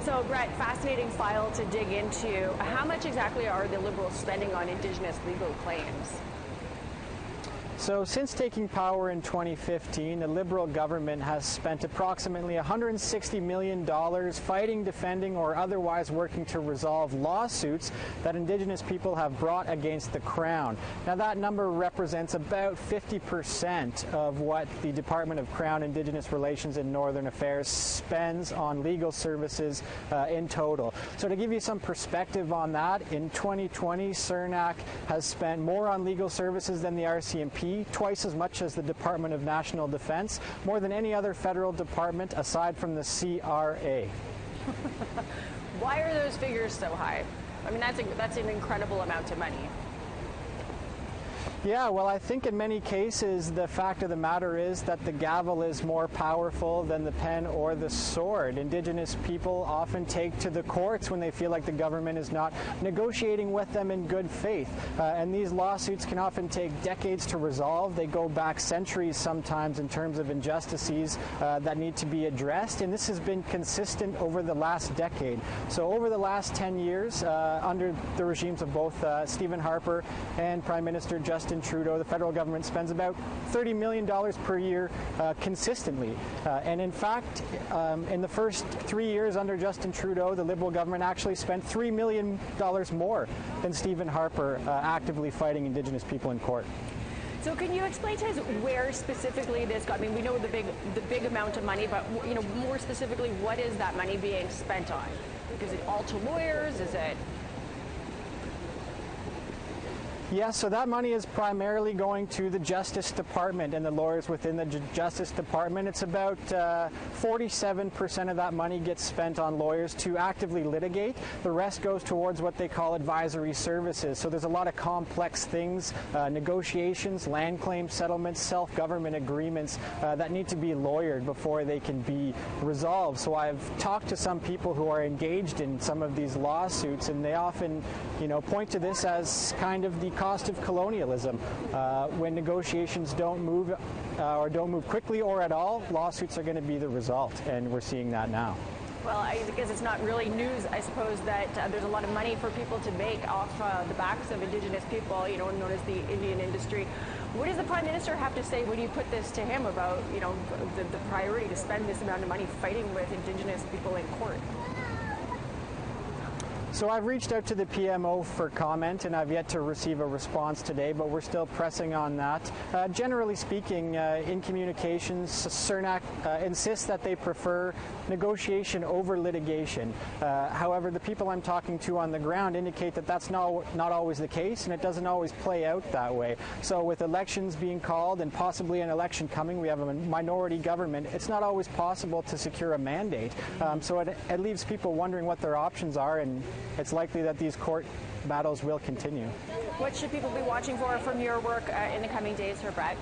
So, Brett, fascinating file to dig into. How much exactly are the Liberals spending on Indigenous legal claims? So since taking power in 2015, the Liberal government has spent approximately $160 million fighting, defending, or otherwise working to resolve lawsuits that Indigenous people have brought against the Crown. Now that number represents about 50% of what the Department of Crown, Indigenous Relations and Northern Affairs spends on legal services in total. So to give you some perspective on that, in 2020, CERNAC has spent more on legal services than the RCMP, twice as much as the Department of National Defense, more than any other federal department aside from the CRA. Why are those figures so high? I mean, that's an incredible amount of money. Yeah, well, I think in many cases the fact of the matter is that the gavel is more powerful than the pen or the sword. Indigenous people often take to the courts when they feel like the government is not negotiating with them in good faith. And these lawsuits can often take decades to resolve. They go back centuries sometimes in terms of injustices that need to be addressed. And this has been consistent over the last decade. So over the last 10 years, under the regimes of both Stephen Harper and Prime Minister Justin Trudeau, the federal government spends about $30 million per year consistently. And in fact, in the first 3 years under Justin Trudeau, the Liberal government actually spent $3 million more than Stephen Harper actively fighting Indigenous people in court. So can you explain to us where specifically this got? I mean, we know the big amount of money, but more specifically, what is that money being spent on? Is it all to lawyers? Is it? Yeah, so that money is primarily going to the Justice Department and the lawyers within the Justice Department. It's about 47% of that money gets spent on lawyers to actively litigate. The rest goes towards what they call advisory services. So there's a lot of complex things, negotiations, land claim settlements, self-government agreements that need to be lawyered before they can be resolved. So I've talked to some people who are engaged in some of these lawsuits, and they often, point to this as kind of the cost of colonialism. When negotiations don't move or don't move quickly or at all, lawsuits are going to be the result, and we're seeing that now. Well, I guess it's not really news, I suppose, that there's a lot of money for people to make off the backs of Indigenous people, known as the Indian industry. What does the Prime Minister have to say when you put this to him about, the priority to spend this amount of money fighting with Indigenous people in court? So I've reached out to the PMO for comment, and I've yet to receive a response today, but we're still pressing on that. Generally speaking, in communications, CERNAC insists that they prefer negotiation over litigation. However, the people I'm talking to on the ground indicate that that's not always the case, and it doesn't always play out that way. So with elections being called and possibly an election coming, we have a minority government. It's not always possible to secure a mandate. So it leaves people wondering what their options are, and it's likely that these court battles will continue. What should people be watching for from your work in the coming days for Brett?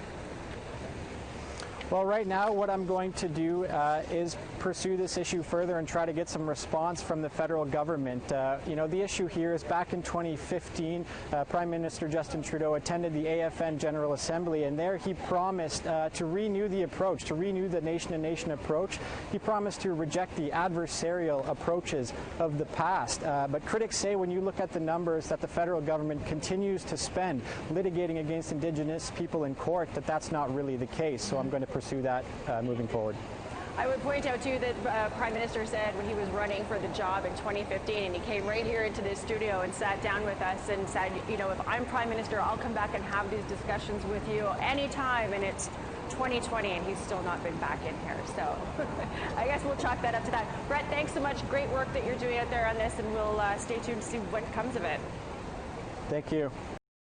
Well, right now what I'm going to do is pursue this issue further and try to get some response from the federal government. The issue here is back in 2015, Prime Minister Justin Trudeau attended the AFN General Assembly, and there he promised to renew the approach, to renew the nation-to-nation approach. He promised to reject the adversarial approaches of the past. But critics say when you look at the numbers that the federal government continues to spend litigating against Indigenous people in court, that's not really the case. So I'm going to pursue that moving forward. I would point out, too, that Prime Minister said when he was running for the job in 2015, and he came right here into this studio and sat down with us and said, if I'm Prime Minister, I'll come back and have these discussions with you anytime, and it's 2020, and he's still not been back in here. So I guess we'll chalk that up to that. Brett, thanks so much. Great work that you're doing out there on this, and we'll stay tuned to see what comes of it. Thank you.